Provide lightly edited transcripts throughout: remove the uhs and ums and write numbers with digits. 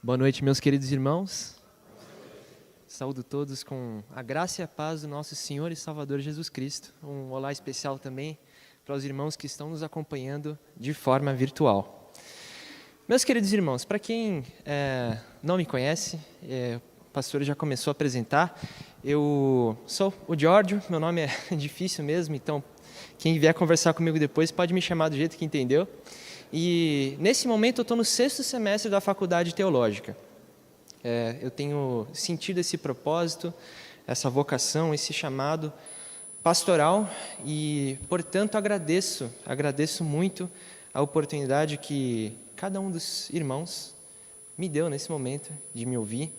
Boa noite, meus queridos irmãos. Saúdo todos com a graça e a paz do nosso Senhor e Salvador Jesus Cristo. Um olá especial também para os irmãos que estão nos acompanhando de forma virtual. Meus queridos irmãos, para quem não me conhece, o pastor já começou a apresentar. Eu sou o Giorgio, meu nome é difícil mesmo, então quem vier conversar comigo depois pode me chamar do jeito que entendeu. E nesse momento eu estou no 6º semestre da Faculdade Teológica. Eu tenho sentido esse propósito, essa vocação, esse chamado pastoral e, portanto, agradeço muito a oportunidade que cada um dos irmãos me deu nesse momento de me ouvir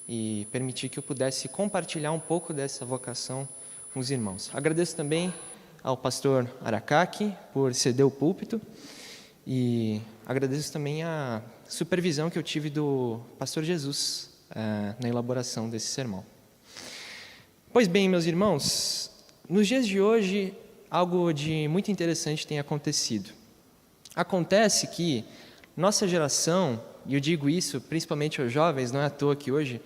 e permitir que eu pudesse compartilhar um pouco dessa vocação com os irmãos. Agradeço também ao pastor Aracaki por ceder o púlpito. E agradeço também a supervisão que eu tive do pastor Jesus na elaboração desse sermão. Pois bem, meus irmãos, nos dias de hoje, algo de muito interessante tem acontecido. Acontece que nossa geração, e eu digo isso principalmente aos jovens, não é à toa que hoje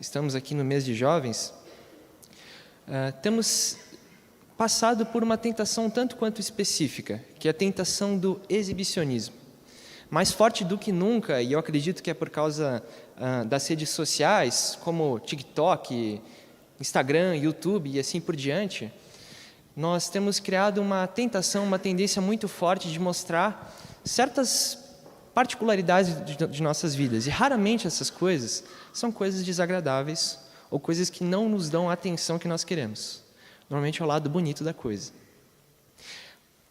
estamos aqui no mês de jovens, temos passado por uma tentação tanto quanto específica, que é a tentação do exibicionismo. Mais forte do que nunca, e eu acredito que é por causa das redes sociais, como TikTok, Instagram, YouTube e assim por diante, nós temos criado uma tentação, uma tendência muito forte de mostrar certas particularidades de nossas vidas. E raramente essas coisas são coisas desagradáveis ou coisas que não nos dão a atenção que nós queremos. Normalmente é o lado bonito da coisa.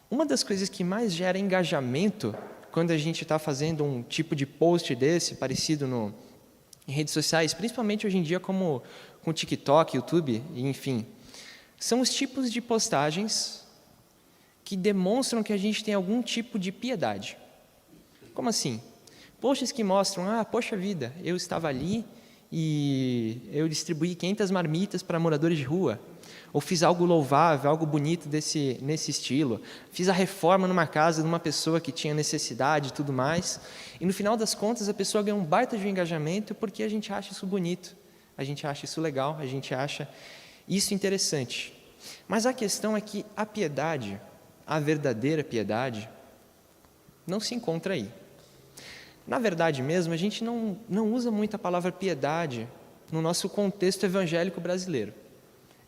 Uma das coisas que mais gera engajamento quando a gente está fazendo um tipo de post desse, parecido em redes sociais, principalmente hoje em dia como com TikTok, YouTube, enfim, são os tipos de postagens que demonstram que a gente tem algum tipo de piedade. Como assim? Posts que mostram, poxa vida, eu estava ali e eu distribuí 500 marmitas para moradores de rua. Ou fiz algo louvável, algo bonito nesse estilo. Fiz a reforma numa casa de uma pessoa que tinha necessidade e tudo mais. E no final das contas a pessoa ganha um baita de engajamento porque a gente acha isso bonito, a gente acha isso legal, a gente acha isso interessante. Mas a questão é que a piedade, a verdadeira piedade, não se encontra aí. Na verdade mesmo, a gente não usa muito a palavra piedade no nosso contexto evangélico brasileiro.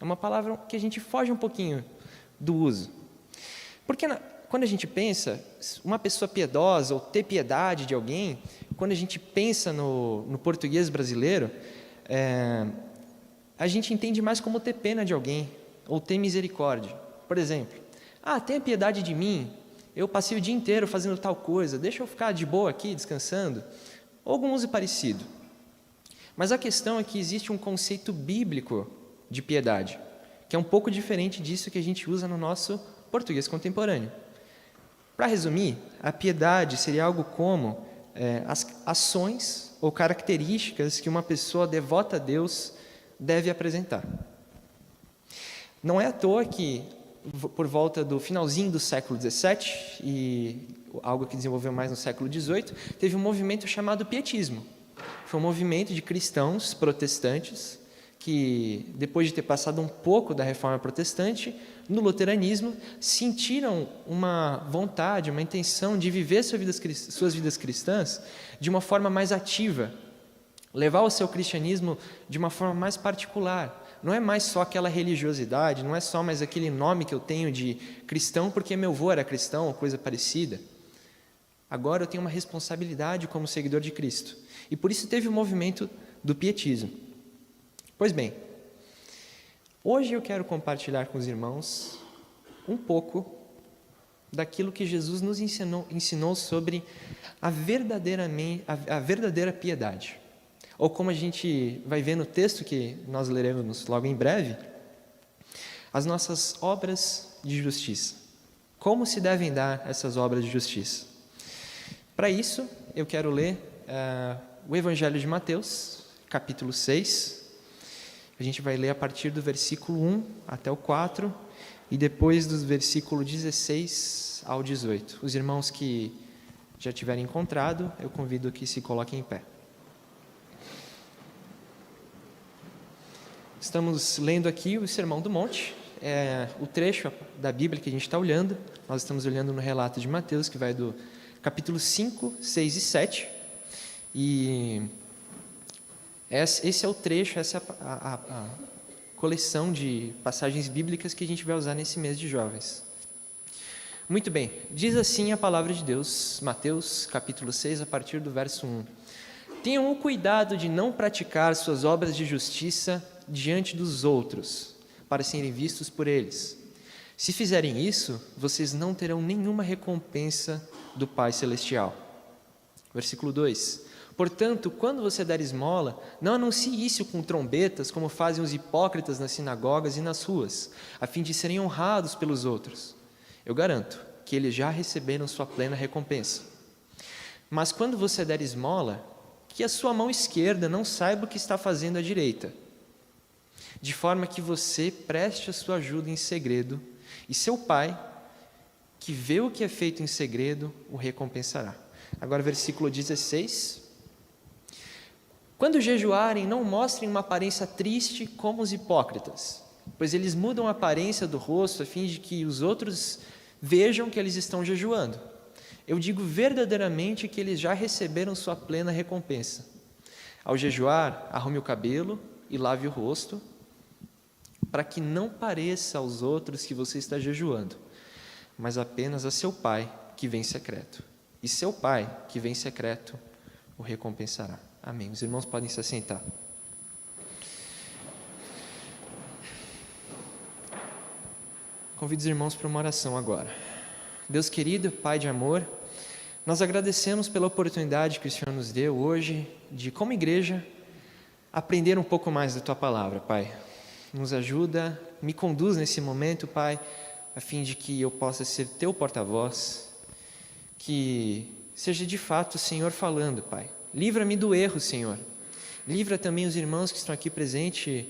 É uma palavra que a gente foge um pouquinho do uso. Porque quando a gente pensa, uma pessoa piedosa ou ter piedade de alguém, quando a gente pensa no português brasileiro, a gente entende mais como ter pena de alguém ou ter misericórdia. Por exemplo, tenha piedade de mim, eu passei o dia inteiro fazendo tal coisa, deixa eu ficar de boa aqui, descansando, ou algum uso parecido. Mas a questão é que existe um conceito bíblico de piedade, que é um pouco diferente disso que a gente usa no nosso português contemporâneo. Para resumir, a piedade seria algo como as ações ou características que uma pessoa devota a Deus deve apresentar. Não é à toa que, por volta do finalzinho do século XVII, e algo que desenvolveu mais no século XVIII, teve um movimento chamado pietismo. Foi um movimento de cristãos protestantes que, depois de ter passado um pouco da reforma protestante, no luteranismo, sentiram uma vontade, uma intenção de viver suas vidas cristãs de uma forma mais ativa, levar o seu cristianismo de uma forma mais particular. Não é mais só aquela religiosidade, não é só mais aquele nome que eu tenho de cristão porque meu avô era cristão ou coisa parecida. Agora eu tenho uma responsabilidade como seguidor de Cristo. E por isso teve o movimento do pietismo. Pois bem, hoje eu quero compartilhar com os irmãos um pouco daquilo que Jesus nos ensinou sobre a verdadeira piedade. Ou como a gente vai ver no texto que nós leremos logo em breve, as nossas obras de justiça. Como se devem dar essas obras de justiça? Para isso, eu quero ler o Evangelho de Mateus, capítulo 6. A gente vai ler a partir do versículo 1 até o 4 e depois do versículo 16 ao 18. Os irmãos que já tiverem encontrado, eu convido que se coloquem em pé. Estamos lendo aqui o Sermão do Monte, o trecho da Bíblia que a gente está olhando. Nós estamos olhando no relato de Mateus, que vai do capítulo 5, 6 e 7. E esse é o trecho, essa é a coleção de passagens bíblicas que a gente vai usar nesse mês de jovens. Muito bem, diz assim a palavra de Deus, Mateus capítulo 6, a partir do verso 1. Tenham o cuidado de não praticar suas obras de justiça diante dos outros, para serem vistos por eles. Se fizerem isso, vocês não terão nenhuma recompensa do Pai Celestial. Versículo 2. Portanto, quando você der esmola, não anuncie isso com trombetas, como fazem os hipócritas nas sinagogas e nas ruas, a fim de serem honrados pelos outros. Eu garanto que eles já receberam sua plena recompensa. Mas quando você der esmola, que a sua mão esquerda não saiba o que está fazendo a direita, de forma que você preste a sua ajuda em segredo, e seu Pai, que vê o que é feito em segredo, o recompensará. Agora, versículo 16. Quando jejuarem, não mostrem uma aparência triste como os hipócritas, pois eles mudam a aparência do rosto a fim de que os outros vejam que eles estão jejuando. Eu digo verdadeiramente que eles já receberam sua plena recompensa. Ao jejuar, arrume o cabelo e lave o rosto, para que não pareça aos outros que você está jejuando, mas apenas a seu Pai que vem em secreto. E seu Pai que vem em secreto o recompensará. Amém. Os irmãos podem se assentar. Convido os irmãos para uma oração agora. Deus querido, Pai de amor, nós agradecemos pela oportunidade que o Senhor nos deu hoje de, como igreja, aprender um pouco mais da Tua Palavra, Pai. Nos ajuda, me conduz nesse momento, Pai, a fim de que eu possa ser Teu porta-voz, que seja de fato o Senhor falando, Pai. Livra-me do erro, Senhor. Livra também os irmãos que estão aqui presentes,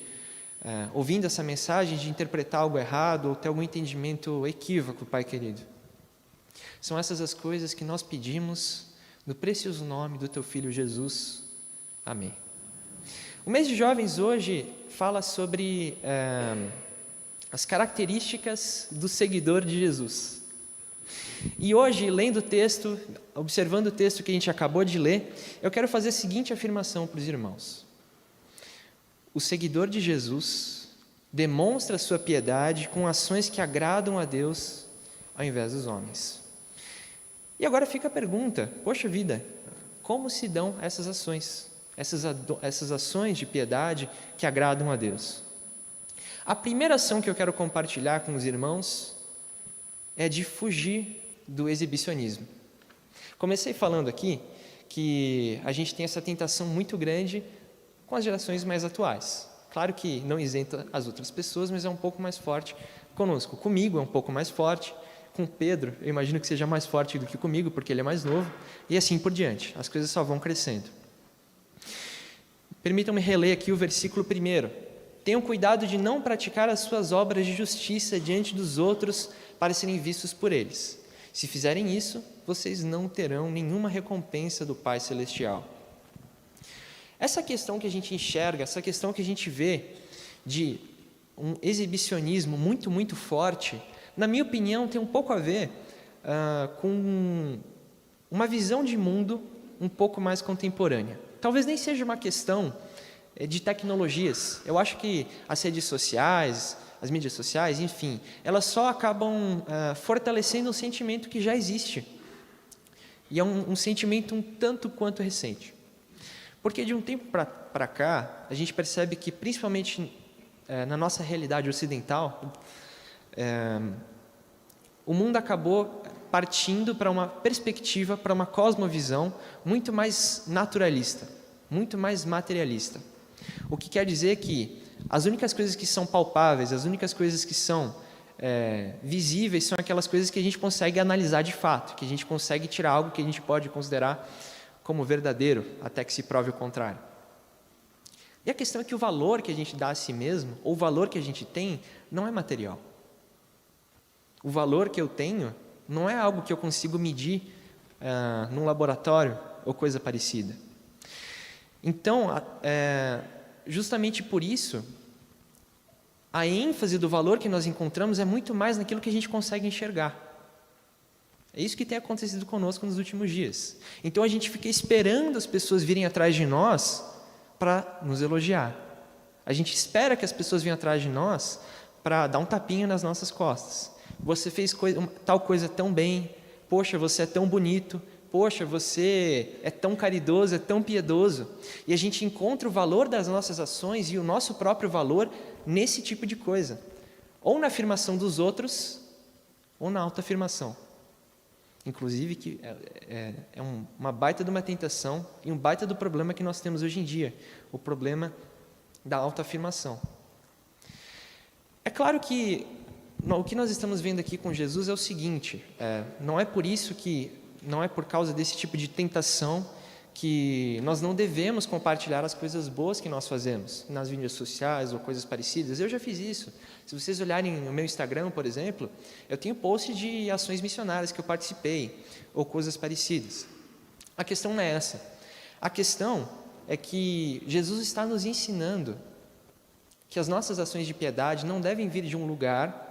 ouvindo essa mensagem, de interpretar algo errado ou ter algum entendimento equívoco, Pai querido. São essas as coisas que nós pedimos no precioso nome do Teu Filho Jesus. Amém. O mês de jovens hoje fala sobre as características do seguidor de Jesus. E hoje, lendo o texto, observando o texto que a gente acabou de ler, eu quero fazer a seguinte afirmação para os irmãos. O seguidor de Jesus demonstra sua piedade com ações que agradam a Deus ao invés dos homens. E agora fica a pergunta, poxa vida, como se dão essas ações? Essas ações de piedade que agradam a Deus. A primeira ação que eu quero compartilhar com os irmãos é de fugir do exibicionismo. Comecei falando aqui que a gente tem essa tentação muito grande com as gerações mais atuais. Claro que não isenta as outras pessoas, mas é um pouco mais forte conosco. Comigo é um pouco mais forte, com Pedro eu imagino que seja mais forte do que comigo, porque ele é mais novo, e assim por diante. As coisas só vão crescendo. Permitam-me reler aqui o versículo 1. Tenham cuidado de não praticar as suas obras de justiça diante dos outros para serem vistos por eles. Se fizerem isso, vocês não terão nenhuma recompensa do Pai Celestial. Essa questão que a gente enxerga, essa questão que a gente vê de um exibicionismo muito, muito forte, na minha opinião, tem um pouco a ver com uma visão de mundo um pouco mais contemporânea. Talvez nem seja uma questão de tecnologias. Eu acho que as redes sociais, as mídias sociais, enfim, elas só acabam fortalecendo um sentimento que já existe. E é um sentimento um tanto quanto recente. Porque de um tempo para cá, a gente percebe que, principalmente na nossa realidade ocidental, o mundo acabou partindo para uma perspectiva, para uma cosmovisão muito mais naturalista, muito mais materialista. O que quer dizer que as únicas coisas que são palpáveis, as únicas coisas que são visíveis são aquelas coisas que a gente consegue analisar de fato, que a gente consegue tirar algo que a gente pode considerar como verdadeiro, até que se prove o contrário. E a questão é que o valor que a gente dá a si mesmo, ou o valor que a gente tem, não é material. O valor que eu tenho não é algo que eu consigo medir num laboratório ou coisa parecida. Então, justamente por isso, A ênfase do valor que nós encontramos é muito mais naquilo que a gente consegue enxergar. É isso que tem acontecido conosco nos últimos dias. Então a gente fica esperando as pessoas virem atrás de nós para nos elogiar. A gente espera que as pessoas venham atrás de nós para dar um tapinha nas nossas costas. Você fez tal coisa tão bem. Poxa, você é tão bonito. Poxa, você é tão caridoso, é tão piedoso. E a gente encontra o valor das nossas ações e o nosso próprio valor nesse tipo de coisa. Ou na afirmação dos outros, ou na autoafirmação. Inclusive, que uma baita de uma tentação e um baita do problema que nós temos hoje em dia. O problema da autoafirmação. É claro que o que nós estamos vendo aqui com Jesus é o seguinte, não é por causa desse tipo de tentação que nós não devemos compartilhar as coisas boas que nós fazemos nas mídias sociais ou coisas parecidas. Eu já fiz isso. Se vocês olharem no meu Instagram, por exemplo, eu tenho post de ações missionárias que eu participei ou coisas parecidas. A questão não é essa. A questão é que Jesus está nos ensinando que as nossas ações de piedade não devem vir de um lugar,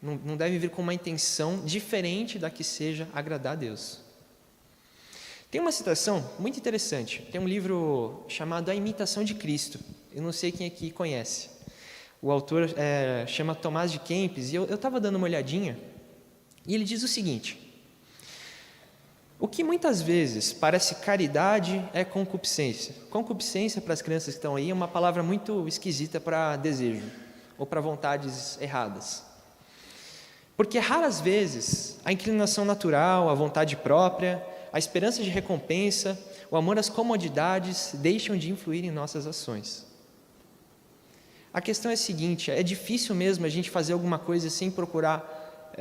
não devem vir com uma intenção diferente da que seja agradar a Deus. Tem uma citação muito interessante. Tem um livro chamado A Imitação de Cristo. Eu não sei quem aqui conhece. O autor chama Tomás de Kempis, e eu estava dando uma olhadinha, e ele diz o seguinte: o que muitas vezes parece caridade é concupiscência. Concupiscência, para as crianças que estão aí, é uma palavra muito esquisita para desejo, ou para vontades erradas. Porque raras vezes a inclinação natural, a vontade própria, a esperança de recompensa, o amor às comodidades deixam de influir em nossas ações. A questão é a seguinte: é difícil mesmo a gente fazer alguma coisa sem procurar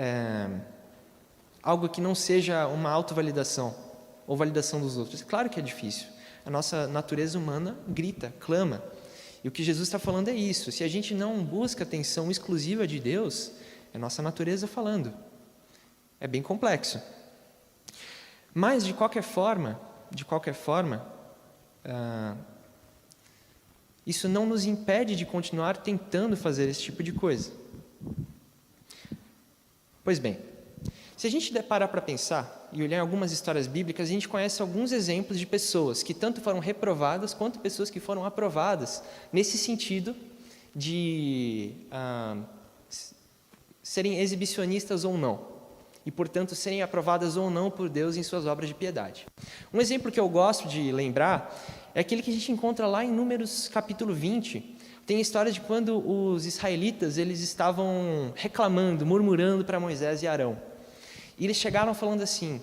algo que não seja uma autovalidação ou validação dos outros. Claro que é difícil. A nossa natureza humana grita, clama. E o que Jesus está falando é isso. Se a gente não busca atenção exclusiva de Deus, é a nossa natureza falando. É bem complexo. Mas, de qualquer forma, isso não nos impede de continuar tentando fazer esse tipo de coisa. Pois bem, se a gente parar para pensar e olhar em algumas histórias bíblicas, a gente conhece alguns exemplos de pessoas que tanto foram reprovadas quanto pessoas que foram aprovadas nesse sentido de serem exibicionistas ou não. E, portanto, serem aprovadas ou não por Deus em suas obras de piedade. Um exemplo que eu gosto de lembrar é aquele que a gente encontra lá em Números capítulo 20. Tem a história de quando os israelitas eles estavam reclamando, murmurando para Moisés e Arão. E eles chegaram falando assim: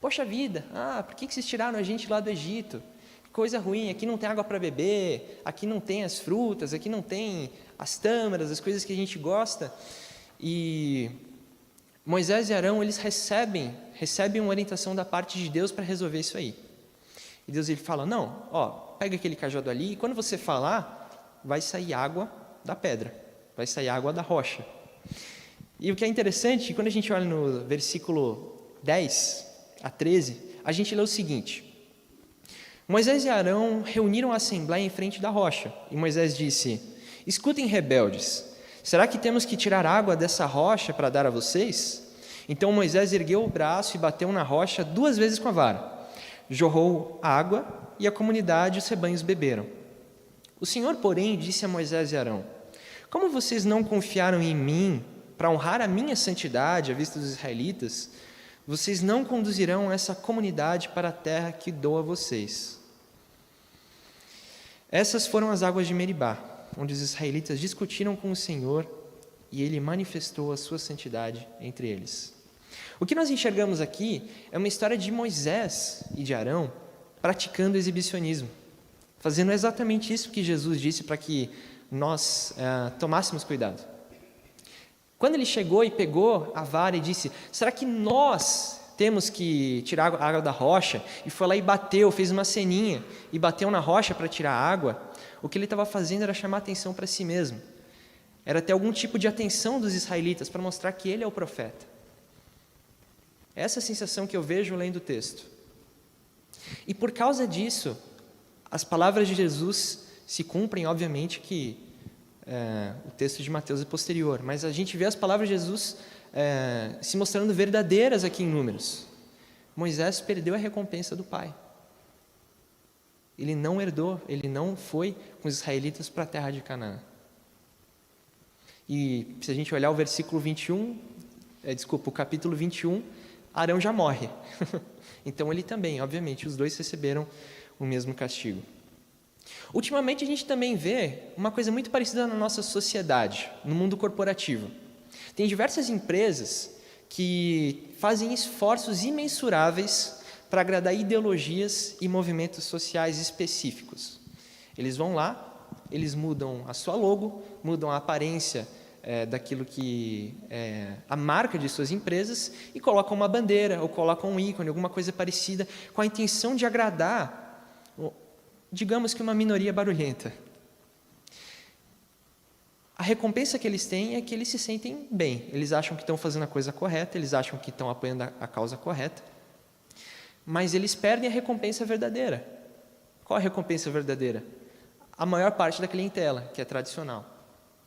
poxa vida, por que vocês tiraram a gente lá do Egito? Que coisa ruim, aqui não tem água para beber, aqui não tem as frutas, aqui não tem as tâmaras, as coisas que a gente gosta. E Moisés e Arão, eles recebem uma orientação da parte de Deus para resolver isso aí. E Deus ele fala: não, pega aquele cajado ali e quando você falar, vai sair água da pedra, vai sair água da rocha. E o que é interessante, quando a gente olha no versículo 10 a 13, a gente lê o seguinte: Moisés e Arão reuniram a assembleia em frente da rocha, e Moisés disse: escutem, rebeldes, será que temos que tirar água dessa rocha para dar a vocês? Então Moisés ergueu o braço e bateu na rocha 2 vezes com a vara. Jorrou água e a comunidade e os rebanhos beberam. O Senhor, porém, disse a Moisés e Arão: como vocês não confiaram em mim para honrar a minha santidade à vista dos israelitas, vocês não conduzirão essa comunidade para a terra que dou a vocês. Essas foram as águas de Meribá, onde os israelitas discutiram com o Senhor e ele manifestou a sua santidade entre eles. O que nós enxergamos aqui é uma história de Moisés e de Arão praticando exibicionismo, fazendo exatamente isso que Jesus disse para que nós tomássemos cuidado. Quando ele chegou e pegou a vara e disse: será que nós temos que tirar a água da rocha? E foi lá e bateu, fez uma ceninha e bateu na rocha para tirar a água. O que ele estava fazendo era chamar atenção para si mesmo. Era ter algum tipo de atenção dos israelitas para mostrar que ele é o profeta. Essa é a sensação que eu vejo lendo o texto. E por causa disso, as palavras de Jesus se cumprem, obviamente, que o texto de Mateus é posterior, mas a gente vê as palavras de Jesus se mostrando verdadeiras aqui em Números. Moisés perdeu a recompensa do pai. Ele não herdou, ele não foi com os israelitas para a terra de Canaã. E se a gente olhar o versículo 21, o capítulo 21, Arão já morre. Então ele também, obviamente, os dois receberam o mesmo castigo. Ultimamente a gente também vê uma coisa muito parecida na nossa sociedade, no mundo corporativo. Tem diversas empresas que fazem esforços imensuráveis para agradar ideologias e movimentos sociais específicos. Eles vão lá, eles mudam a sua logo, mudam a aparência daquilo que é a marca de suas empresas e colocam uma bandeira ou colocam um ícone, alguma coisa parecida, com a intenção de agradar, digamos que uma minoria barulhenta. A recompensa que eles têm é que eles se sentem bem, eles acham que estão fazendo a coisa correta, eles acham que estão apoiando a causa correta, mas eles perdem a recompensa verdadeira. Qual a recompensa verdadeira? A maior parte da clientela, que é tradicional.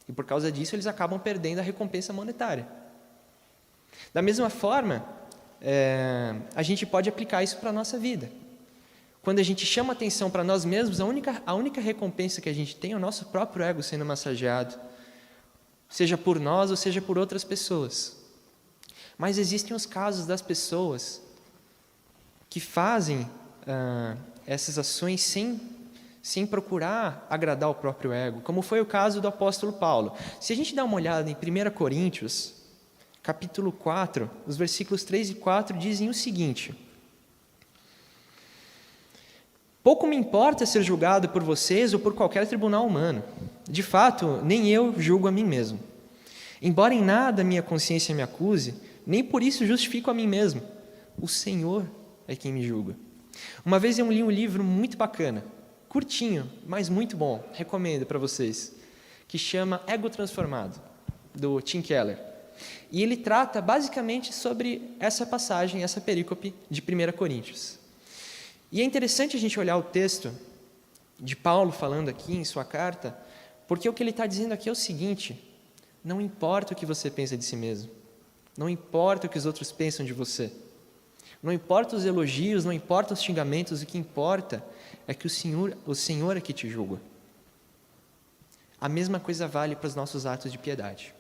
E por causa disso eles acabam perdendo a recompensa monetária. Da mesma forma, a gente pode aplicar isso para a nossa vida. Quando a gente chama atenção para nós mesmos, a única recompensa que a gente tem é o nosso próprio ego sendo massageado, seja por nós ou seja por outras pessoas. Mas existem os casos das pessoas que fazem essas ações sem procurar agradar o próprio ego, como foi o caso do apóstolo Paulo. Se a gente dá uma olhada em 1 Coríntios, capítulo 4, os versículos 3 e 4 dizem o seguinte: pouco me importa ser julgado por vocês ou por qualquer tribunal humano. De fato, nem eu julgo a mim mesmo. Embora em nada minha consciência me acuse, nem por isso justifico a mim mesmo. O Senhor é quem me julga. Uma vez eu li um livro muito bacana, curtinho, mas muito bom, recomendo para vocês, que chama Ego Transformado, do Tim Keller. E ele trata basicamente sobre essa passagem, essa perícope de 1 Coríntios. E é interessante a gente olhar o texto de Paulo falando aqui em sua carta, porque o que ele está dizendo aqui é o seguinte: não importa o que você pensa de si mesmo, não importa o que os outros pensam de você, não importa os elogios, não importa os xingamentos, o que importa é que o Senhor é que te julga. A mesma coisa vale para os nossos atos de piedade.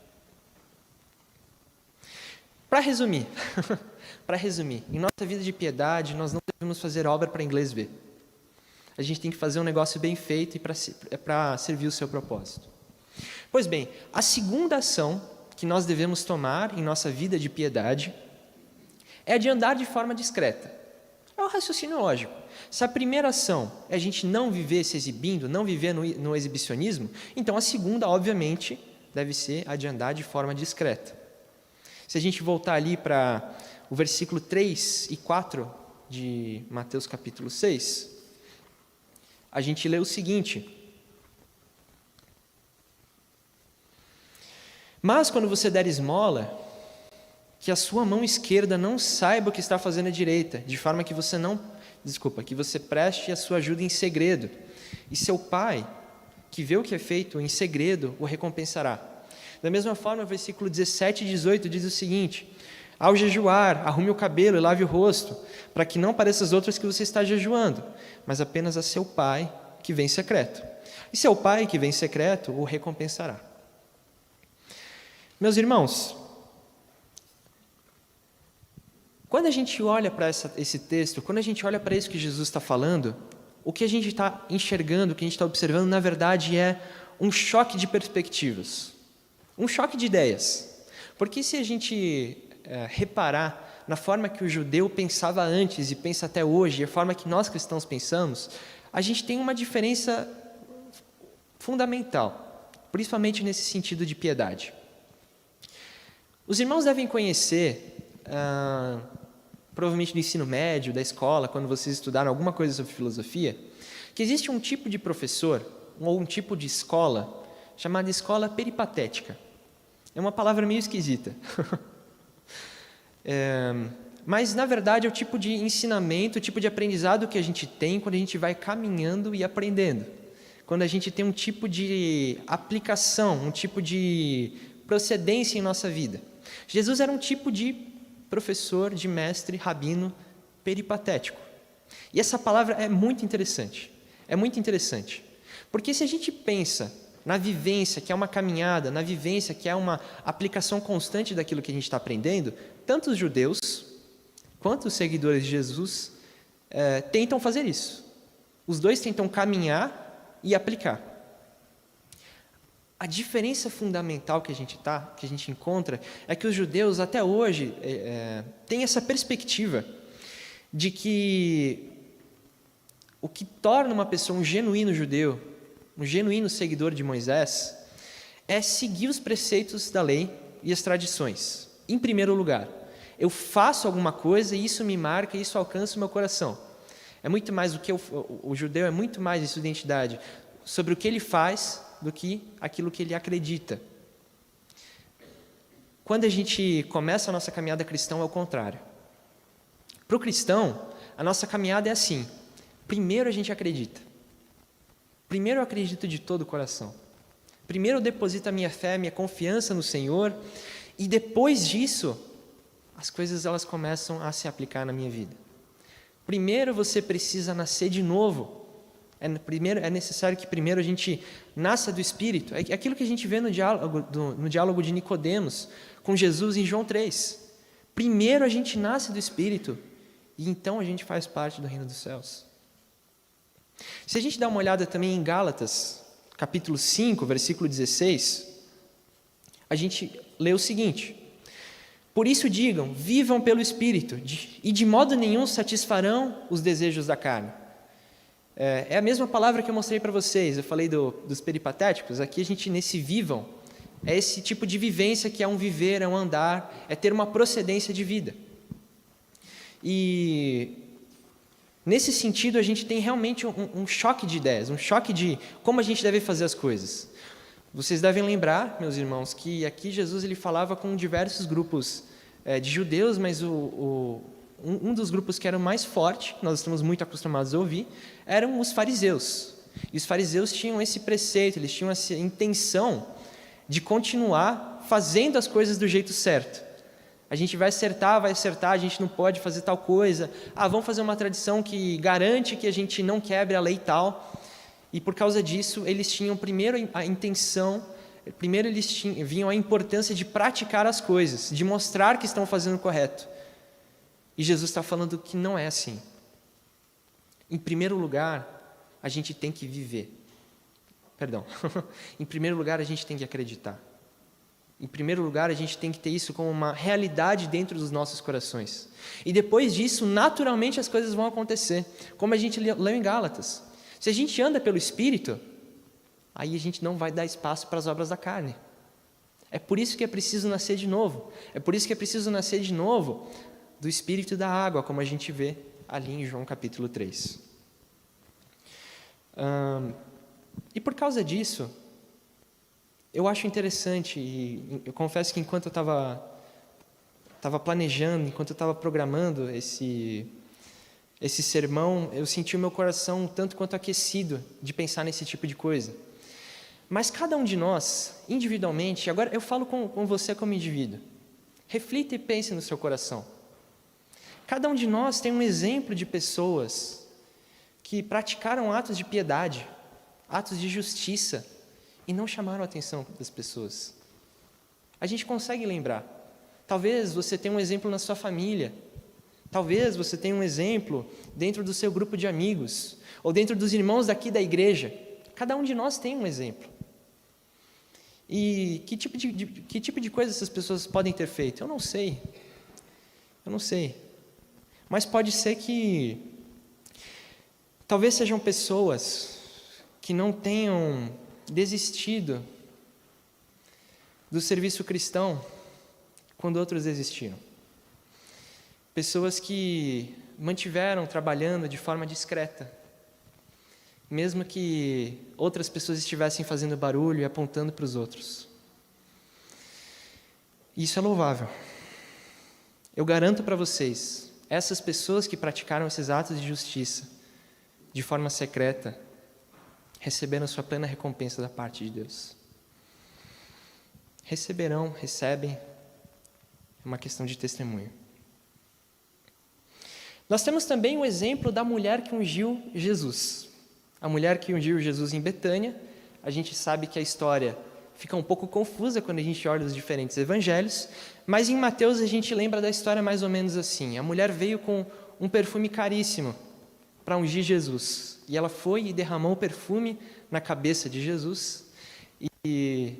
Para resumir, em nossa vida de piedade, nós não devemos fazer obra para inglês ver. A gente tem que fazer um negócio bem feito e para servir o seu propósito. Pois bem, a segunda ação que nós devemos tomar em nossa vida de piedade é de andar de forma discreta. É o raciocínio lógico. Se a primeira ação é a gente não viver se exibindo, não viver no exibicionismo, então a segunda, obviamente, deve ser a de andar de forma discreta. Se a gente voltar ali para o versículo 3 e 4 de Mateus capítulo 6, a gente lê o seguinte: mas quando você der esmola, que a sua mão esquerda não saiba o que está fazendo a direita, de forma que que você preste a sua ajuda em segredo, e seu pai, que vê o que é feito em segredo, o recompensará. Da mesma forma, o versículo 17 e 18 diz o seguinte: ao jejuar, arrume o cabelo e lave o rosto, para que não pareça às outras que você está jejuando, mas apenas a seu pai, que vem em secreto. E seu pai, que vem em secreto, o recompensará. Meus irmãos, quando a gente olha para esse texto, quando a gente olha para isso que Jesus está falando, o que a gente está enxergando, o que a gente está observando, na verdade, é um choque de perspectivas, um choque de ideias. Porque se a gente reparar na forma que o judeu pensava antes e pensa até hoje, e a forma que nós cristãos pensamos, a gente tem uma diferença fundamental, principalmente nesse sentido de piedade. Os irmãos devem conhecer, provavelmente do ensino médio, da escola, quando vocês estudaram alguma coisa sobre filosofia, que existe um tipo de professor, ou um tipo de escola, chamada escola peripatética. É uma palavra meio esquisita. Mas, na verdade, é o tipo de ensinamento, o tipo de aprendizado que a gente tem quando a gente vai caminhando e aprendendo. quando a gente tem um tipo de aplicação, um tipo de procedência em nossa vida. Jesus era um tipo de professor, de mestre, rabino, peripatético. E essa palavra é muito interessante. É muito interessante. Porque se a gente pensa na vivência, que é uma caminhada, na vivência, que é uma aplicação constante daquilo que a gente está aprendendo, tanto os judeus quanto os seguidores de Jesus tentam fazer isso. Os dois tentam caminhar e aplicar. A diferença fundamental que a gente encontra, é que os judeus até hoje têm essa perspectiva de que o que torna uma pessoa um genuíno judeu, um genuíno seguidor de Moisés, é seguir os preceitos da lei e as tradições. Em primeiro lugar, eu faço alguma coisa e isso me marca, e isso alcança o meu coração. É muito mais do que o judeu é muito mais em sua identidade sobre o que ele faz do que aquilo que ele acredita. Quando a gente começa a nossa caminhada cristã, é o contrário. Para o cristão, a nossa caminhada é assim: primeiro a gente acredita. Primeiro eu acredito de todo o coração. Primeiro eu deposito a minha fé, a minha confiança no Senhor, e depois disso, as coisas elas começam a se aplicar na minha vida. Primeiro você precisa nascer de novo. É necessário que primeiro a gente nasça do Espírito. É aquilo que a gente vê no diálogo de Nicodemos com Jesus em João 3. Primeiro a gente nasce do Espírito, e então a gente faz parte do reino dos céus. Se a gente dá uma olhada também em Gálatas, capítulo 5, versículo 16, a gente lê o seguinte: por isso digam, vivam pelo Espírito, e de modo nenhum satisfarão os desejos da carne. É a mesma palavra que eu mostrei para vocês, eu falei dos peripatéticos. Aqui a gente, nesse vivam, é esse tipo de vivência que é um viver, é um andar, é ter uma procedência de vida. E nesse sentido a gente tem realmente um choque de ideias, um choque de como a gente deve fazer as coisas. Vocês devem lembrar, meus irmãos, que aqui Jesus ele falava com diversos grupos de judeus, mas um dos grupos que era o mais forte, nós estamos muito acostumados a ouvir, eram os fariseus. E os fariseus tinham esse preceito, eles tinham essa intenção de continuar fazendo as coisas do jeito certo. A gente vai acertar, a gente não pode fazer tal coisa. Vamos fazer uma tradição que garante que a gente não quebre a lei e tal. E por causa disso, eles tinham primeiro a intenção, primeiro eles viam a importância de praticar as coisas, de mostrar que estão fazendo o correto. E Jesus está falando que não é assim. Em primeiro lugar, a gente tem que viver. Em primeiro lugar, a gente tem que acreditar. Em primeiro lugar, a gente tem que ter isso como uma realidade dentro dos nossos corações. E depois disso, naturalmente, as coisas vão acontecer. Como a gente leu em Gálatas. Se a gente anda pelo Espírito, aí a gente não vai dar espaço para as obras da carne. É por isso que é preciso nascer de novo. É por isso que é preciso nascer de novo do Espírito e da água, como a gente vê ali em João capítulo 3. E por causa disso, eu acho interessante, e eu confesso que enquanto eu estava planejando, enquanto eu estava programando esse sermão, eu senti o meu coração um tanto quanto aquecido de pensar nesse tipo de coisa. Mas cada um de nós, individualmente, agora eu falo com você como indivíduo, reflita e pense no seu coração. Cada um de nós tem um exemplo de pessoas que praticaram atos de piedade, atos de justiça, e não chamaram a atenção das pessoas. A gente consegue lembrar. Talvez você tenha um exemplo na sua família. Talvez você tenha um exemplo dentro do seu grupo de amigos, ou dentro dos irmãos daqui da igreja. Cada um de nós tem um exemplo. E que tipo de coisa essas pessoas podem ter feito? Eu não sei. Mas pode ser que talvez sejam pessoas que não tenham desistido do serviço cristão quando outros desistiram. Pessoas que mantiveram trabalhando de forma discreta, mesmo que outras pessoas estivessem fazendo barulho e apontando para os outros. Isso é louvável. Eu garanto para vocês, essas pessoas que praticaram esses atos de justiça de forma secreta, receberam sua plena recompensa da parte de Deus. Receberão, recebem, é uma questão de testemunho. Nós temos também o exemplo da mulher que ungiu Jesus. A mulher que ungiu Jesus em Betânia. A gente sabe que a história fica um pouco confusa quando a gente olha os diferentes evangelhos, mas em Mateus a gente lembra da história mais ou menos assim. A mulher veio com um perfume caríssimo para ungir Jesus. E ela foi e derramou o perfume na cabeça de Jesus. E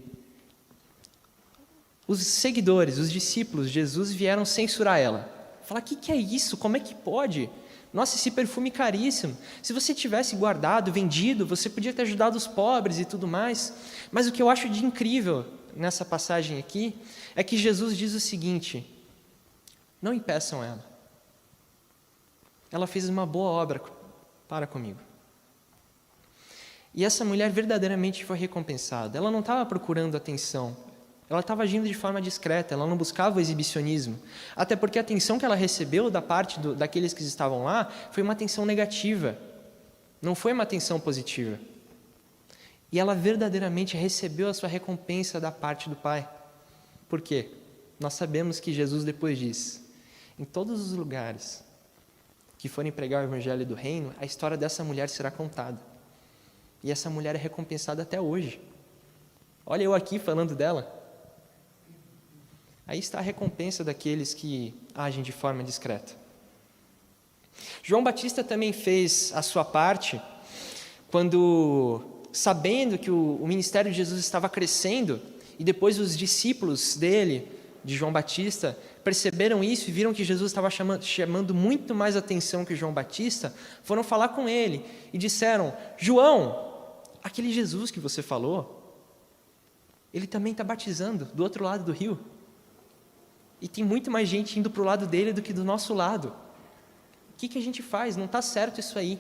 os seguidores, os discípulos de Jesus vieram censurar ela. Falar, o que é isso? Como é que pode? Nossa, esse perfume caríssimo. Se você tivesse guardado, vendido, você podia ter ajudado os pobres e tudo mais. Mas o que eu acho de incrível nessa passagem aqui é que Jesus diz o seguinte: não impeçam ela. Ela fez uma boa obra para comigo. E essa mulher verdadeiramente foi recompensada. Ela não estava procurando atenção. Ela estava agindo de forma discreta, ela não buscava o exibicionismo. Até porque a atenção que ela recebeu da parte daqueles que estavam lá foi uma atenção negativa, não foi uma atenção positiva. E ela verdadeiramente recebeu a sua recompensa da parte do Pai. Por quê? Nós sabemos que Jesus depois diz, em todos os lugares que forem pregar o Evangelho do Reino, a história dessa mulher será contada. E essa mulher é recompensada até hoje. Olha eu aqui falando dela. Aí está a recompensa daqueles que agem de forma discreta. João Batista também fez a sua parte quando, sabendo que o ministério de Jesus estava crescendo, e depois os discípulos dele, de João Batista, perceberam isso e viram que Jesus estava chamando muito mais atenção que João Batista, foram falar com ele e disseram, João, aquele Jesus que você falou, ele também está batizando do outro lado do rio. E tem muito mais gente indo para o lado dele do que do nosso lado. O que a gente faz? Não está certo isso aí.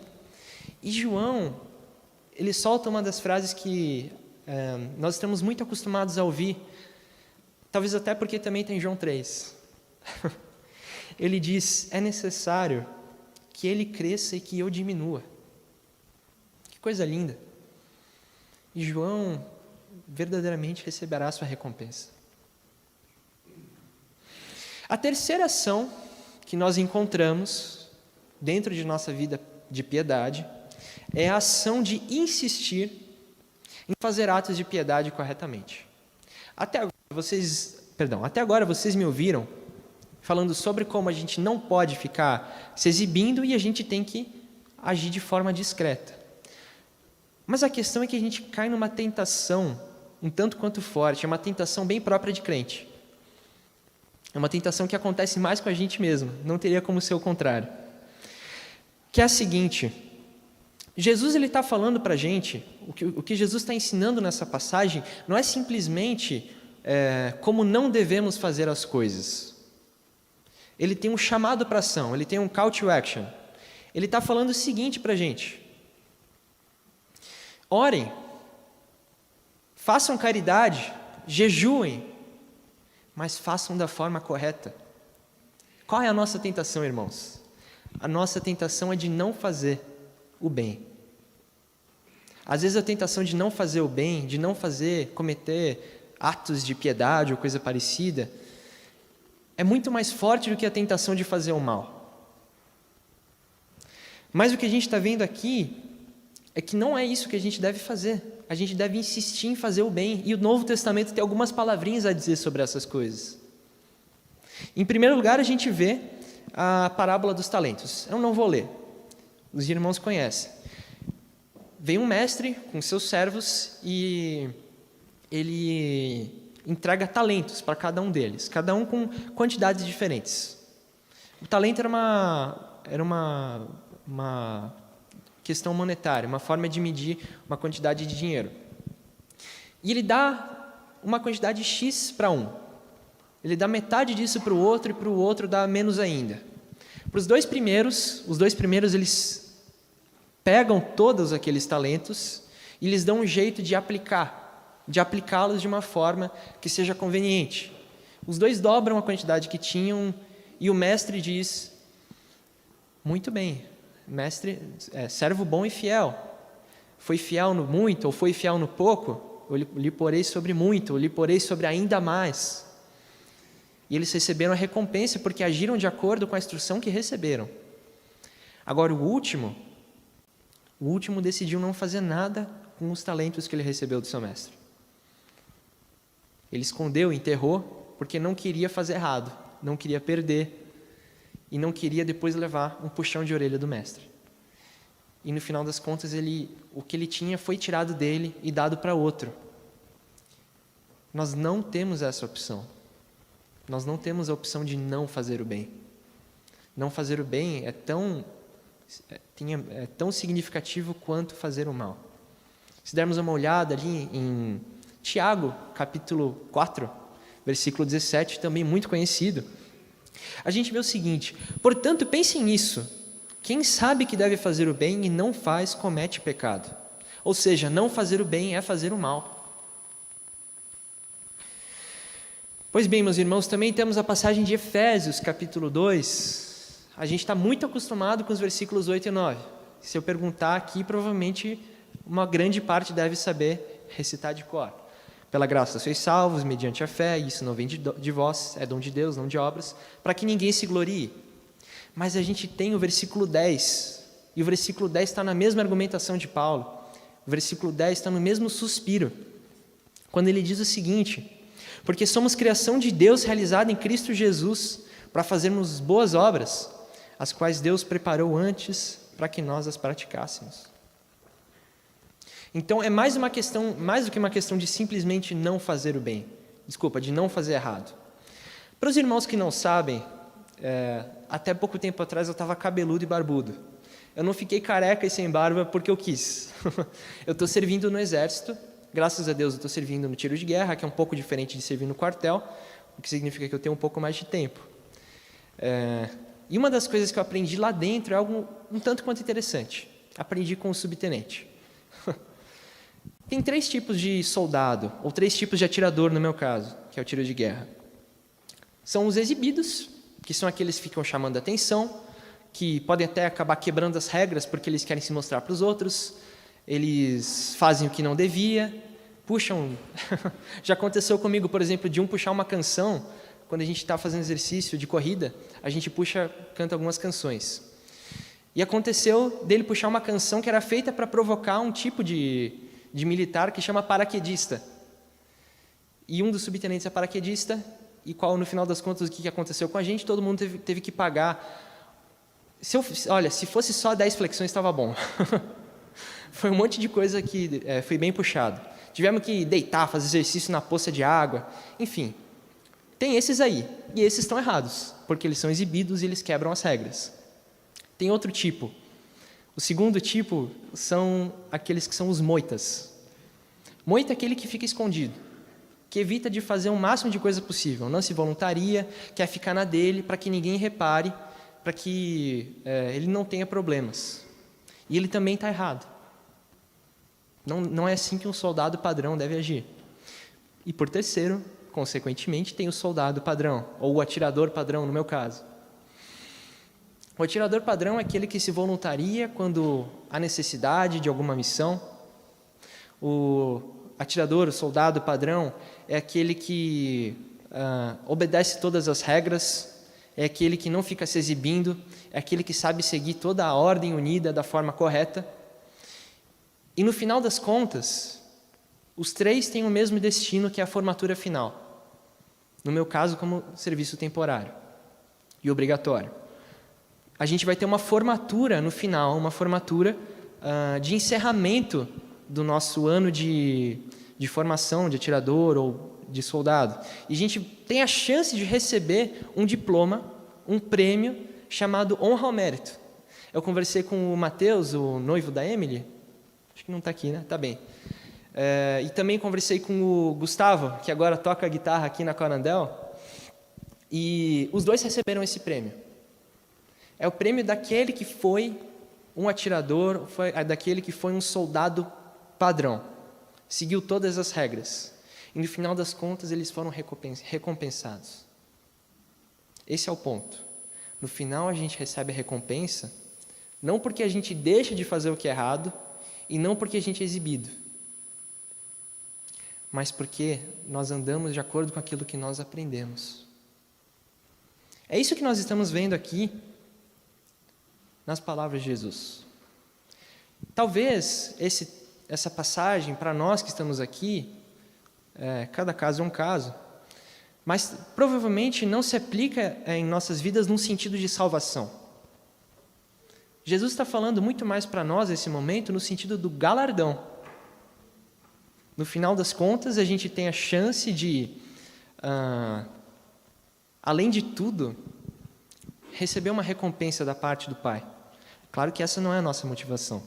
E João, ele solta uma das frases que nós estamos muito acostumados a ouvir, talvez até porque também tem João 3. Ele diz, é necessário que ele cresça e que eu diminua. Que coisa linda. E João verdadeiramente receberá a sua recompensa. A terceira ação que nós encontramos dentro de nossa vida de piedade é a ação de insistir em fazer atos de piedade corretamente. Até agora vocês me ouviram falando sobre como a gente não pode ficar se exibindo e a gente tem que agir de forma discreta. Mas a questão é que a gente cai numa tentação um tanto quanto forte, é uma tentação bem própria de crente. É uma tentação que acontece mais com a gente mesmo, não teria como ser o contrário. Que é a seguinte, Jesus está falando para a gente, o que Jesus está ensinando nessa passagem, não é simplesmente como não devemos fazer as coisas. Ele tem um chamado para ação, ele tem um call to action. Ele está falando o seguinte para a gente, orem, façam caridade, jejuem, mas façam da forma correta. Qual é a nossa tentação, irmãos? A nossa tentação é de não fazer o bem. Às vezes a tentação de não fazer o bem, de não cometer atos de piedade ou coisa parecida, é muito mais forte do que a tentação de fazer o mal. Mas o que a gente está vendo aqui é que não é isso que a gente deve fazer. A gente deve insistir em fazer o bem. E o Novo Testamento tem algumas palavrinhas a dizer sobre essas coisas. Em primeiro lugar, a gente vê a parábola dos talentos. Eu não vou ler. Os irmãos conhecem. Vem um mestre com seus servos e ele entrega talentos para cada um deles. Cada um com quantidades diferentes. O talento era uma questão monetária, uma forma de medir uma quantidade de dinheiro. E ele dá uma quantidade X para um. Ele dá metade disso para o outro e para o outro dá menos ainda. Para os dois primeiros eles pegam todos aqueles talentos e lhes dão um jeito de aplicá-los de uma forma que seja conveniente. Os dois dobram a quantidade que tinham e o mestre diz, muito bem, mestre, servo bom e fiel. Foi fiel no muito ou foi fiel no pouco? Eu lhe porei sobre muito, eu lhe porei sobre ainda mais. E eles receberam a recompensa porque agiram de acordo com a instrução que receberam. Agora o último decidiu não fazer nada com os talentos que ele recebeu do seu mestre. Ele escondeu, enterrou, porque não queria fazer errado, não queria perder e não queria depois levar um puxão de orelha do mestre. E no final das contas, o que ele tinha foi tirado dele e dado para outro. Nós não temos essa opção. Nós não temos a opção de não fazer o bem. Não fazer o bem é tão significativo quanto fazer o mal. Se dermos uma olhada ali em Tiago, capítulo 4, versículo 17, também muito conhecido, a gente vê o seguinte: portanto, pensem nisso. Quem sabe que deve fazer o bem e não faz, comete pecado. Ou seja, não fazer o bem é fazer o mal. Pois bem, meus irmãos, também temos a passagem de Efésios, capítulo 2. A gente está muito acostumado com os versículos 8 e 9. Se eu perguntar aqui, provavelmente uma grande parte deve saber recitar de cor. Pela graça sois salvos, mediante a fé, e isso não vem de vós, é dom de Deus, não de obras, para que ninguém se glorie. Mas a gente tem o versículo 10, e o versículo 10 está na mesma argumentação de Paulo. O versículo 10 está no mesmo suspiro, quando ele diz o seguinte: porque somos criação de Deus realizada em Cristo Jesus, para fazermos boas obras, as quais Deus preparou antes para que nós as praticássemos. Então é mais do que uma questão de simplesmente não fazer o bem, de não fazer errado. Para os irmãos que não sabem, até pouco tempo atrás eu estava cabeludo e barbudo. Eu não fiquei careca e sem barba porque eu quis. Eu estou servindo no exército. Graças a Deus eu estou servindo no tiro de guerra, que é um pouco diferente de servir no quartel, o que significa que eu tenho um pouco mais de tempo. E uma das coisas que eu aprendi lá dentro é algo um tanto quanto interessante. Aprendi com o subtenente. Tem 3 tipos de soldado, ou 3 tipos de atirador no meu caso, que é o tiro de guerra. São os exibidos, que são aqueles que ficam chamando a atenção, que podem até acabar quebrando as regras porque eles querem se mostrar para os outros. Eles fazem o que não devia, puxam... Já aconteceu comigo, por exemplo, de puxar uma canção. Quando a gente está fazendo exercício de corrida, a gente canta algumas canções. E aconteceu dele puxar uma canção que era feita para provocar um tipo de militar que chama paraquedista. E um dos subtenentes é paraquedista, e no final das contas, o que aconteceu com a gente? Todo mundo teve que pagar. Se fosse só 10 flexões, estava bom. Foi um monte de coisa que foi bem puxado. Tivemos que deitar, fazer exercício na poça de água. Enfim, tem esses aí. E esses estão errados, porque eles são exibidos e eles quebram as regras. Tem outro tipo. O segundo tipo são aqueles que são os moitas. Moita é aquele que fica escondido, que evita de fazer o máximo de coisa possível, não se voluntaria, quer ficar na dele para que ninguém repare, para que ele não tenha problemas. E ele também está errado. Não é assim que um soldado padrão deve agir. E por terceiro, consequentemente, tem o soldado padrão, ou o atirador padrão, no meu caso. O atirador padrão é aquele que se voluntaria quando há necessidade de alguma missão. O atirador, o soldado padrão, é aquele que obedece todas as regras, é aquele que não fica se exibindo, é aquele que sabe seguir toda a ordem unida da forma correta. E no final das contas, os 3 têm o mesmo destino, que é a formatura final. No meu caso, como serviço temporário e obrigatório. A gente vai ter uma formatura no final, uma formatura de encerramento do nosso ano de formação de atirador ou de soldado. E a gente tem a chance de receber um diploma, um prêmio chamado Honra ao Mérito. Eu conversei com o Matheus, o noivo da Emily. Acho que não está aqui, né? Está bem. E também conversei com o Gustavo, que agora toca guitarra aqui na Corandel. E os 2 receberam esse prêmio. É o prêmio daquele que foi um atirador, daquele que foi um soldado padrão. Seguiu todas as regras. E no final das contas, eles foram recompensados. Esse é o ponto. No final, a gente recebe a recompensa, não porque a gente deixa de fazer o que é errado, E não porque a gente é exibido, mas porque nós andamos de acordo com aquilo que nós aprendemos. É isso que nós estamos vendo aqui nas palavras de Jesus. Talvez essa passagem, para nós que estamos aqui, cada caso é um caso, mas provavelmente não se aplica em nossas vidas num sentido de salvação. Jesus está falando muito mais para nós nesse momento no sentido do galardão. No final das contas, a gente tem a chance de, além de tudo, receber uma recompensa da parte do Pai. Claro que essa não é a nossa motivação.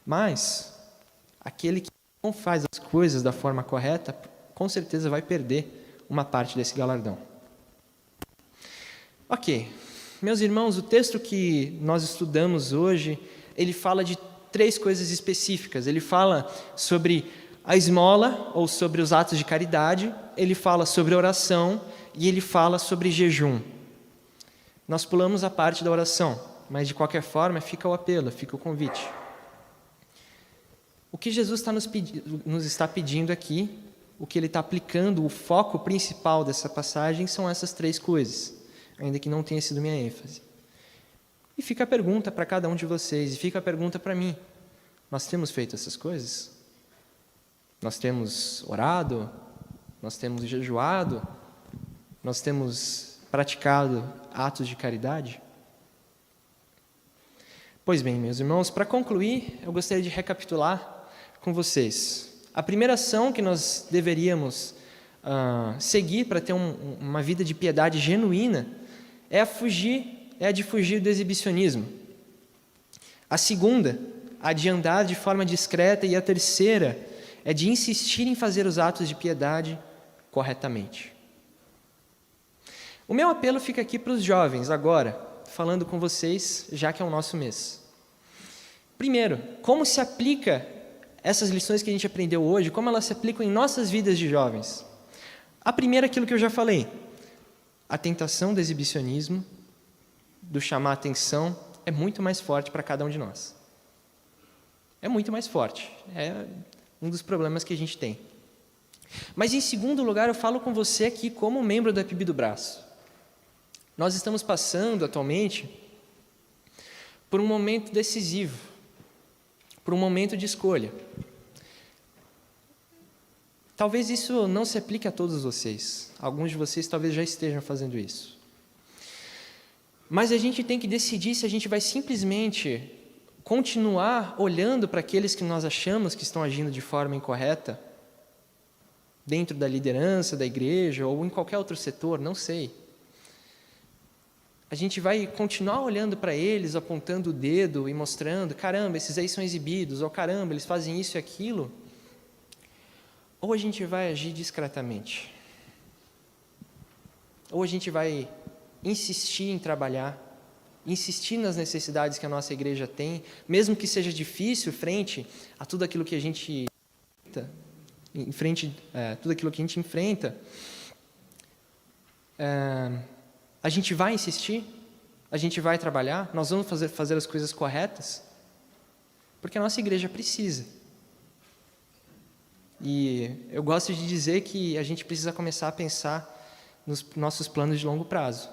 Mas aquele que não faz as coisas da forma correta, com certeza vai perder uma parte desse galardão. Ok, meus irmãos, o texto que nós estudamos hoje, ele fala de 3 coisas específicas. Ele fala sobre a esmola, ou sobre os atos de caridade, ele fala sobre oração e ele fala sobre jejum. Nós pulamos a parte da oração, mas de qualquer forma fica o apelo, fica o convite. O que Jesus nos está pedindo aqui, o que ele está aplicando, o foco principal dessa passagem são essas 3 coisas, ainda que não tenha sido minha ênfase. E fica a pergunta para cada um de vocês, e fica a pergunta para mim. Nós temos feito essas coisas? Nós temos orado? Nós temos jejuado? Nós temos praticado atos de caridade? Pois bem, meus irmãos, para concluir, eu gostaria de recapitular com vocês. A primeira ação que nós deveríamos seguir para ter uma vida de piedade genuína é a de fugir do exibicionismo. A segunda, a de andar de forma discreta, e a terceira é de insistir em fazer os atos de piedade corretamente. O meu apelo fica aqui para os jovens agora, falando com vocês, já que é o nosso mês. Primeiro, como se aplica essas lições que a gente aprendeu hoje, como elas se aplicam em nossas vidas de jovens? A primeira é aquilo que eu já falei, a tentação do exibicionismo, do chamar a atenção, é muito mais forte para cada um de nós. É muito mais forte, é um dos problemas que a gente tem. Mas em segundo lugar, eu falo com você aqui como membro da PIB do Braço. Nós estamos passando atualmente por um momento decisivo, por um momento de escolha. Talvez isso não se aplique a todos vocês. Alguns de vocês talvez já estejam fazendo isso. Mas a gente tem que decidir se a gente vai simplesmente continuar olhando para aqueles que nós achamos que estão agindo de forma incorreta, dentro da liderança da igreja ou em qualquer outro setor, não sei. A gente vai continuar olhando para eles, apontando o dedo e mostrando, caramba, esses aí são exibidos, ou caramba, eles fazem isso e aquilo. Ou a gente vai agir discretamente. Ou a gente vai insistir em trabalhar, insistir nas necessidades que a nossa igreja tem, mesmo que seja difícil frente a tudo aquilo que a gente enfrenta, a gente vai insistir, a gente vai trabalhar, nós vamos fazer as coisas corretas, porque a nossa igreja precisa. E eu gosto de dizer que a gente precisa começar a pensar nos nossos planos de longo prazo.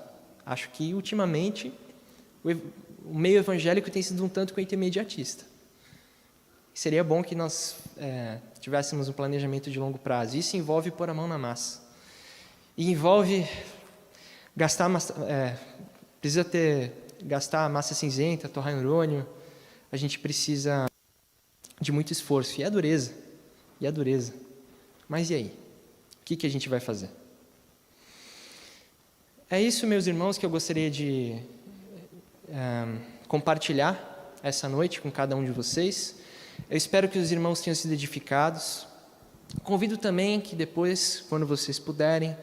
Acho que, ultimamente, o meio evangélico tem sido um tanto quanto imediatista. Seria bom que nós tivéssemos um planejamento de longo prazo. Isso envolve pôr a mão na massa. E envolve gastar a massa cinzenta, torrar neurônio. A gente precisa de muito esforço. E a dureza. Mas e aí? O que a gente vai fazer? É isso, meus irmãos, que eu gostaria de compartilhar essa noite com cada um de vocês. Eu espero que os irmãos tenham sido edificados. Convido também que depois, quando vocês puderem,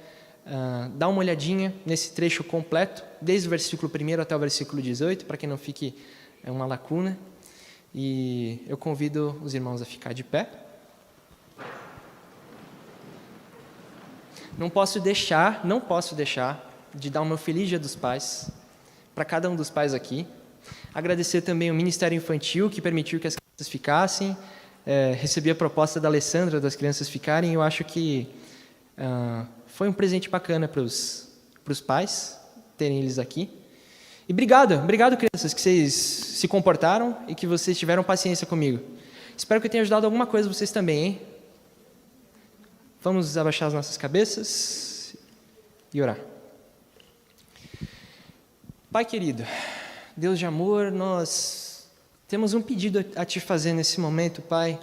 dá uma olhadinha nesse trecho completo, desde o versículo 1 até o versículo 18, para que não fique uma lacuna. E eu convido os irmãos a ficar de pé. Não posso deixar de dar o meu feliz Dia dos Pais para cada um dos pais aqui. Agradecer também o Ministério Infantil, que permitiu que as crianças ficassem. Recebi a proposta da Alessandra das crianças ficarem, e eu acho que foi um presente bacana para os pais terem eles aqui. E obrigado, crianças, que vocês se comportaram e que vocês tiveram paciência comigo. Espero que eu tenha ajudado alguma coisa vocês também, hein? Vamos abaixar as nossas cabeças e orar. Pai querido, Deus de amor, nós temos um pedido a Te fazer nesse momento, Pai,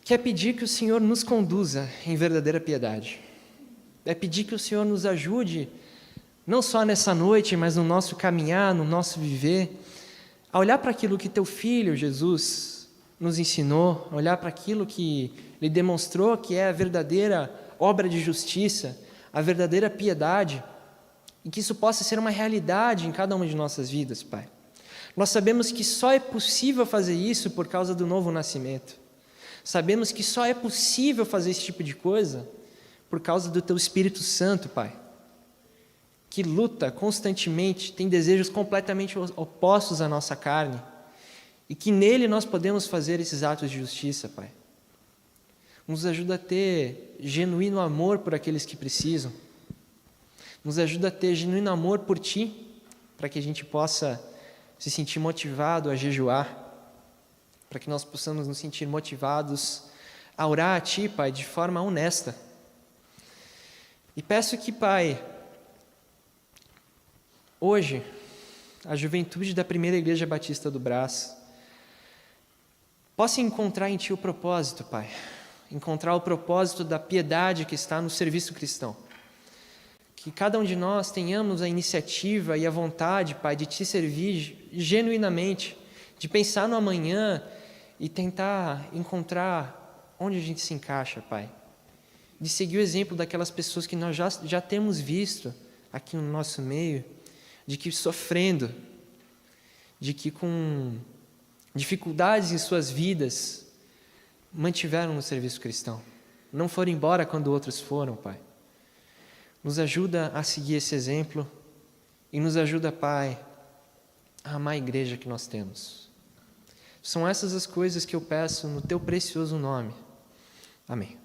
que é pedir que o Senhor nos conduza em verdadeira piedade. É pedir que o Senhor nos ajude, não só nessa noite, mas no nosso caminhar, no nosso viver, a olhar para aquilo que Teu Filho, Jesus, nos ensinou, a olhar para aquilo que Ele demonstrou que é a verdadeira obra de justiça, a verdadeira piedade, e que isso possa ser uma realidade em cada uma de nossas vidas, Pai. Nós sabemos que só é possível fazer isso por causa do novo nascimento. Sabemos que só é possível fazer esse tipo de coisa por causa do Teu Espírito Santo, Pai, que luta constantemente, tem desejos completamente opostos à nossa carne, e que nele nós podemos fazer esses atos de justiça, Pai. Nos ajuda a ter genuíno amor por aqueles que precisam, nos ajuda a ter genuíno amor por Ti, para que a gente possa se sentir motivado a jejuar, para que nós possamos nos sentir motivados a orar a Ti, Pai, de forma honesta. E peço que, Pai, hoje, a juventude da Primeira Igreja Batista do Brás possa encontrar em Ti o propósito, Pai, encontrar o propósito da piedade que está no serviço cristão. Que cada um de nós tenhamos a iniciativa e a vontade, Pai, de Te servir genuinamente, de pensar no amanhã e tentar encontrar onde a gente se encaixa, Pai. De seguir o exemplo daquelas pessoas que nós já temos visto aqui no nosso meio, de que sofrendo, de que com dificuldades em suas vidas, mantiveram no serviço cristão. Não foram embora quando outros foram, Pai. Nos ajuda a seguir esse exemplo e nos ajuda, Pai, a amar a igreja que nós temos. São essas as coisas que eu peço no Teu precioso nome. Amém.